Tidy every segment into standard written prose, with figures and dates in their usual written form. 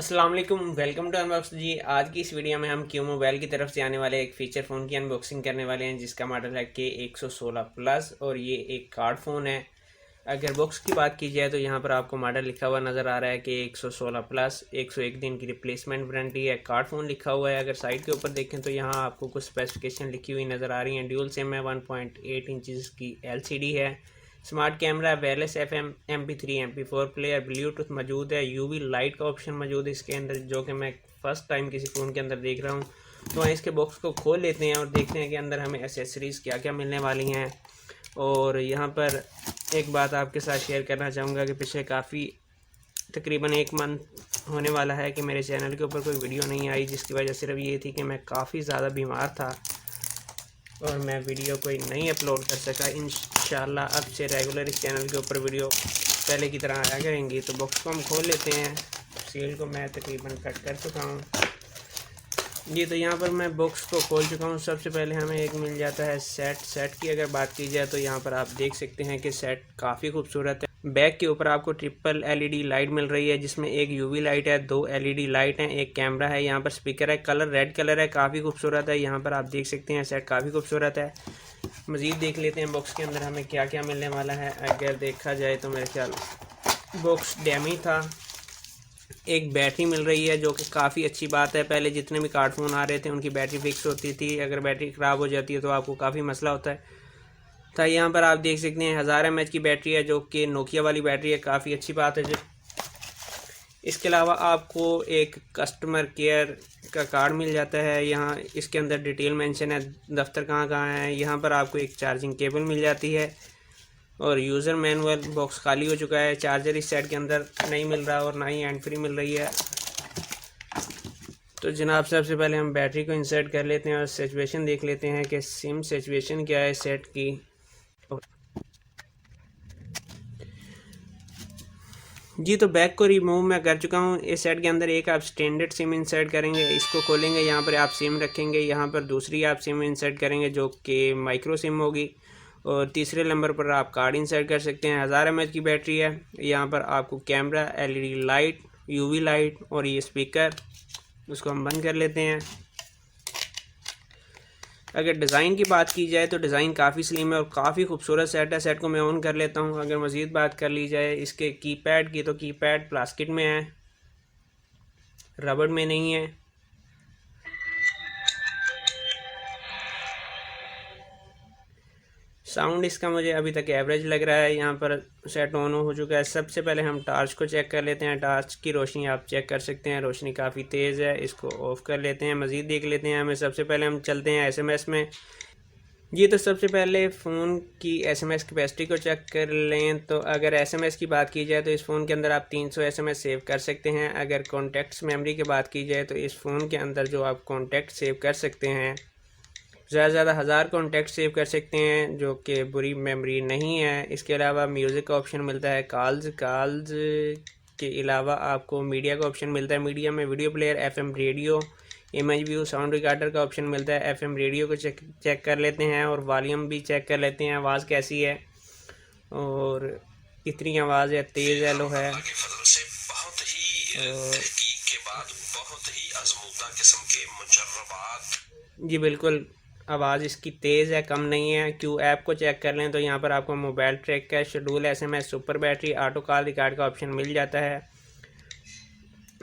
अस्सलाम वालेकुम, welcome to unbox जी। आज की इस वीडियो में हम क्यू मोबाइल की तरफ से आने वाले एक फ़ीचर फ़ोन की अनबॉक्सिंग करने वाले हैं जिसका मॉडल है K116 प्लस और ये एक कार्ड फ़ोन है। अगर बॉक्स की बात की जाए तो यहाँ पर आपको मॉडल लिखा हुआ नज़र आ रहा है K116 प्लस 101 दिन की रिप्लेसमेंट वारंटी है। कार्ड फ़ोन लिखा हुआ है। अगर साइड के ऊपर देखें तो यहाँ आपको कुछ स्पेसिफिकेशन लिखी हुई नज़र आ रही हैं। ड्यूल सिम है, 1.8 इंचज़ की LCD है, smart camera, wireless FM, MP3 MP4 player, Bluetooth मौजूद है, यूवी लाइट का ऑप्शन मौजूद है इसके अंदर, जो कि मैं फ़र्स्ट टाइम किसी फ़ोन के अंदर देख रहा हूँ। तो इसके बॉक्स को खोल लेते हैं और देखते हैं कि अंदर हमें एसेसरीज़ क्या क्या मिलने वाली हैं। और यहाँ पर एक बात आपके साथ शेयर करना चाहूँगा कि पिछले काफ़ी तकरीबन एक मंथ होने वाला है कि मेरे चैनल के ऊपर कोई वीडियो नहीं आई, जिसकी वजह सिर्फ ये थी कि मैं काफ़ी ज़्यादा बीमार था और मैं वीडियो कोई नहीं अपलोड कर सका। इंशाल्लाह अब से रेगुलर इस चैनल के ऊपर वीडियो पहले की तरह आया करेंगी। तो बॉक्स को हम खोल लेते हैं। सील को मैं तकरीबन कट कर चुका हूँ जी। तो यहाँ पर मैं बॉक्स को खोल चुका हूँ। सबसे पहले हमें एक मिल जाता है सेट की अगर बात की जाए तो यहाँ पर आप देख सकते हैं कि सेट काफ़ी खूबसूरत है। बैक के ऊपर आपको ट्रिपल LED लाइट मिल रही है, जिसमें एक यूवी लाइट है, 2 LED लाइट हैं, एक कैमरा है, यहाँ पर स्पीकर है, कलर रेड कलर है, काफ़ी खूबसूरत है। यहाँ पर आप देख सकते हैं सेट काफ़ी खूबसूरत है। मज़ीद देख लेते हैं बॉक्स के अंदर हमें क्या क्या मिलने वाला है। अगर देखा जाए तो मेरे ख्याल बॉक्स डैमी था। एक बैटरी मिल रही है जो कि काफ़ी अच्छी बात है। पहले जितने भी कार्ड फ़ोन आ रहे थे उनकी बैटरी फिक्स होती थी, अगर बैटरी ख़राब हो जाती है तो आपको काफ़ी मसला होता है। तो यहाँ पर आप देख सकते हैं 1000 mAh की बैटरी है, जो कि नोकिया वाली बैटरी है, काफ़ी अच्छी बात है। जो इसके अलावा आपको एक कस्टमर केयर का कार्ड मिल जाता है। यहाँ इसके अंदर डिटेल मेंशन है, दफ्तर कहाँ कहाँ है। यहाँ पर आपको एक चार्जिंग केबल मिल जाती है और यूज़र मैनुअल। बॉक्स खाली हो चुका है, चार्जर इस सेट के अंदर नहीं मिल रहा और ना ही हैंड फ्री मिल रही है। तो जनाब सबसे पहले हम बैटरी को इंसर्ट कर लेते हैं और सिचुएशन देख लेते हैं कि सिम सिचुएशन क्या है सेट की। जी तो बैक को रिमूव मैं कर चुका हूँ। इस सेट के अंदर एक आप स्टैंडर्ड सिम इंसर्ट करेंगे, इसको खोलेंगे, यहाँ पर आप सिम रखेंगे, यहाँ पर दूसरी आप सिम इंसर्ट करेंगे जो कि माइक्रो सिम होगी, और तीसरे नंबर पर आप कार्ड इंसर्ट कर सकते हैं। 1000 mAh की बैटरी है। यहाँ पर आपको camera, LED light, UV light और ये स्पीकर, उसको हम बंद कर लेते हैं। अगर डिज़ाइन की बात की जाए तो डिज़ाइन काफ़ी स्लिम है और काफ़ी खूबसूरत सेट है। सेट को मैं ऑन कर लेता हूँ। अगर मज़ीद बात कर ली जाए इसके कीपैड की तो कीपैड प्लास्टिक में है, रबड़ में नहीं है। साउंड इसका मुझे अभी तक एवरेज लग रहा है। यहाँ पर सेट ऑन हो चुका है। सबसे पहले हम टॉर्च को चेक कर लेते हैं। टॉर्च की रोशनी आप चेक कर सकते हैं, रोशनी काफ़ी तेज़ है। इसको ऑफ़ कर लेते हैं, मज़ीद देख लेते हैं। हमें सबसे पहले हम चलते हैं SMS में। जी तो सबसे पहले फ़ोन की SMS कैपेसिटी को चेक कर लें। तो अगर SMS की बात की जाए तो इस फ़ोन के अंदर आप 300 SMS सेव कर सकते हैं। अगर कॉन्टैक्ट्स मेमोरी की बात की जाए तो इस फ़ोन के अंदर जो आप कॉन्टैक्ट सेव कर सकते हैं, ज़्यादा से ज़्यादा 1000 कॉन्टैक्ट सेव कर सकते हैं, जो कि बुरी मेमोरी नहीं है। इसके अलावा म्यूज़िक का ऑप्शन मिलता है, कॉल्स के अलावा आपको मीडिया का ऑप्शन मिलता है। मीडिया में video player, FM radio, image view, sound recorder का ऑप्शन मिलता है। FM रेडियो को चेक कर लेते हैं और वॉल्यूम भी चेक कर लेते हैं, आवाज़ कैसी है और कितनी आवाज़ है, तेज़ है, लो है। जी बिल्कुल, आवाज़ इसकी तेज़ है, कम नहीं है। क्यू ऐप को चेक कर लें तो यहाँ पर आपको मोबाइल ट्रैक का, schedule, SMS, super battery, auto call record का ऑप्शन मिल जाता है।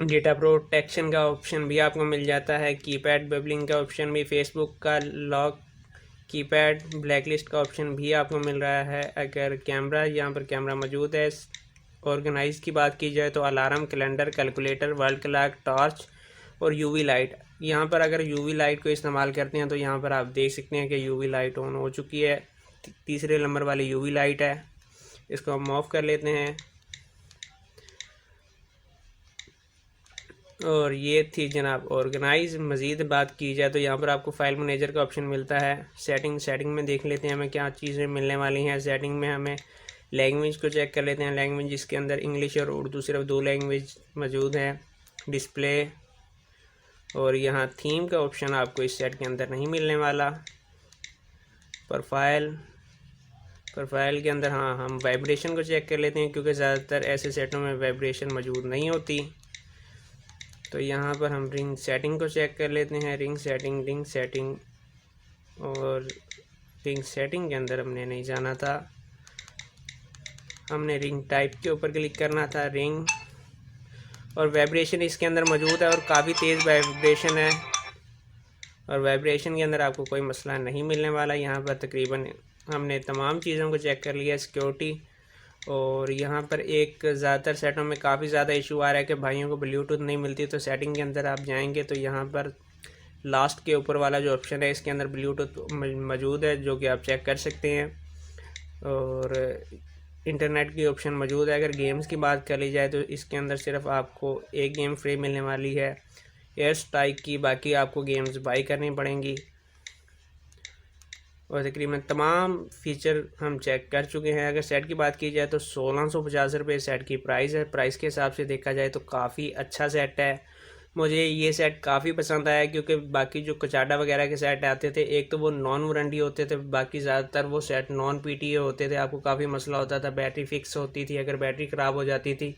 डेटा प्रोटेक्शन का ऑप्शन भी आपको मिल जाता है। कीपैड बबलिंग का ऑप्शन भी, फेसबुक का लॉक, कीपैड ब्लैकलिस्ट का ऑप्शन भी आपको मिल रहा है। अगर कैमरा, यहाँ पर कैमरा मौजूद है। ऑर्गेनाइज की बात की जाए तो alarm, calendar, calculator, world clock, torch और यूवी लाइट। यहाँ पर अगर यूवी लाइट को इस्तेमाल करते हैं तो यहाँ पर आप देख सकते हैं कि यूवी लाइट ऑन हो चुकी है। तीसरे नंबर वाली यूवी लाइट है, इसको हम ऑफ कर लेते हैं। और ये थी जनाब ऑर्गेनाइज। मज़ीद बात की जाए तो यहाँ पर आपको फाइल मैनेजर का ऑप्शन मिलता है। सेटिंग में देख लेते हैं हमें क्या चीज़ें मिलने वाली हैं। सेटिंग में हमें लैंग्वेज को चेक कर लेते हैं। लैंग्वेज इसके अंदर इंग्लिश और उर्दू, सिर्फ 2 लैंग्वेज मौजूद हैं। डिस्प्ले और यहाँ थीम का ऑप्शन आपको इस सेट के अंदर नहीं मिलने वाला। प्रोफाइल के अंदर हाँ, हम वाइब्रेशन को चेक कर लेते हैं क्योंकि ज़्यादातर ऐसे सेटों में वाइब्रेशन मौजूद नहीं होती। तो यहाँ पर हम रिंग सेटिंग को चेक कर लेते हैं। रिंग सेटिंग और रिंग सेटिंग के अंदर हमने नहीं जाना था, हमने रिंग टाइप के ऊपर क्लिक करना था। रिंग और वाइब्रेशन इसके अंदर मौजूद है और काफ़ी तेज़ वाइब्रेशन है, और वाइब्रेशन के अंदर आपको कोई मसला नहीं मिलने वाला। यहाँ पर तकरीबन हमने तमाम चीज़ों को चेक कर लिया, सिक्योरिटी। और यहाँ पर एक ज़्यादातर सेटों में काफ़ी ज़्यादा इशू आ रहा है कि भाइयों को ब्लूटूथ नहीं मिलती, तो सेटिंग के अंदर आप जाएंगे तो यहाँ पर लास्ट के ऊपर वाला जो ऑप्शन है इसके अंदर ब्लूटूथ मौजूद है, जो कि आप चेक कर सकते हैं। और इंटरनेट की ऑप्शन मौजूद है। अगर गेम्स की बात कर ली जाए तो इसके अंदर सिर्फ आपको एक गेम फ्री मिलने वाली है एयर स्ट्राइक की, बाकी आपको गेम्स बाई करनी पड़ेंगी। और तकरीबन तमाम फ़ीचर हम चेक कर चुके हैं। अगर सेट की बात की जाए तो 1650 रुपये सेट की प्राइस है। प्राइस के हिसाब से देखा जाए तो काफ़ी अच्छा सेट है। मुझे ये सेट काफ़ी पसंद आया, क्योंकि बाकी जो कचाडा वगैरह के सेट आते थे, एक तो वो नॉन वारंटी होते थे, बाकी ज़्यादातर वो सेट नॉन PTA होते थे। आपको काफ़ी मसला होता था, बैटरी फिक्स होती थी, अगर बैटरी ख़राब हो जाती थी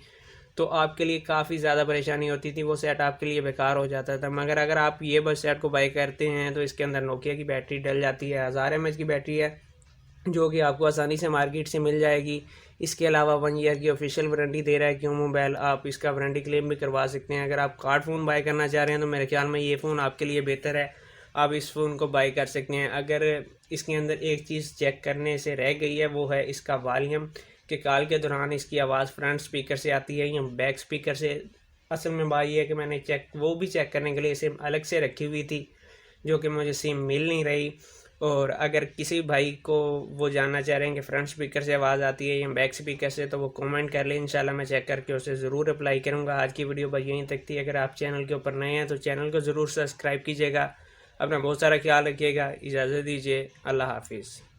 तो आपके लिए काफ़ी ज़्यादा परेशानी होती थी, वो सेट आपके लिए बेकार हो जाता था। मगर अगर आप ये बस सेट को बाई करते हैं तो इसके अंदर नोकिया की बैटरी डल जाती है, 1000 mAh की बैटरी है, जो कि आपको आसानी से मार्केट से मिल जाएगी। इसके अलावा 1 ईयर की ऑफिशियल वारंटी दे रहा है क्यों मोबाइल, आप इसका वारंटी क्लेम भी करवा सकते हैं। अगर आप कार्ड फ़ोन बाई करना चाह रहे हैं तो मेरे ख्याल में ये फ़ोन आपके लिए बेहतर है, आप इस फ़ोन को बाई कर सकते हैं। अगर इसके अंदर एक चीज़ चेक करने से रह गई है, वो है इसका वॉल्यूम, कि कॉल के दौरान इसकी आवाज़ फ्रंट स्पीकर से आती है या बैक स्पीकर से। असल में बात यह है कि मैंने वो भी चेक करने के लिए सिम अलग से रखी हुई थी, जो कि मुझे सिम मिल नहीं रही। और अगर किसी भाई को वो जानना चाह रहे हैं कि फ्रंट स्पीकर से आवाज़ आती है या बैक स्पीकर से, तो वो कमेंट कर ले, इंशाल्लाह मैं चेक करके उसे ज़रूर रिप्लाई करूँगा। आज की वीडियो बस यहीं तक थी। अगर आप चैनल के ऊपर नए हैं तो चैनल को ज़रूर सब्सक्राइब कीजिएगा। अपना बहुत सारा ख्याल रखिएगा। इजाज़त दीजिए, अल्लाह हाफिज़।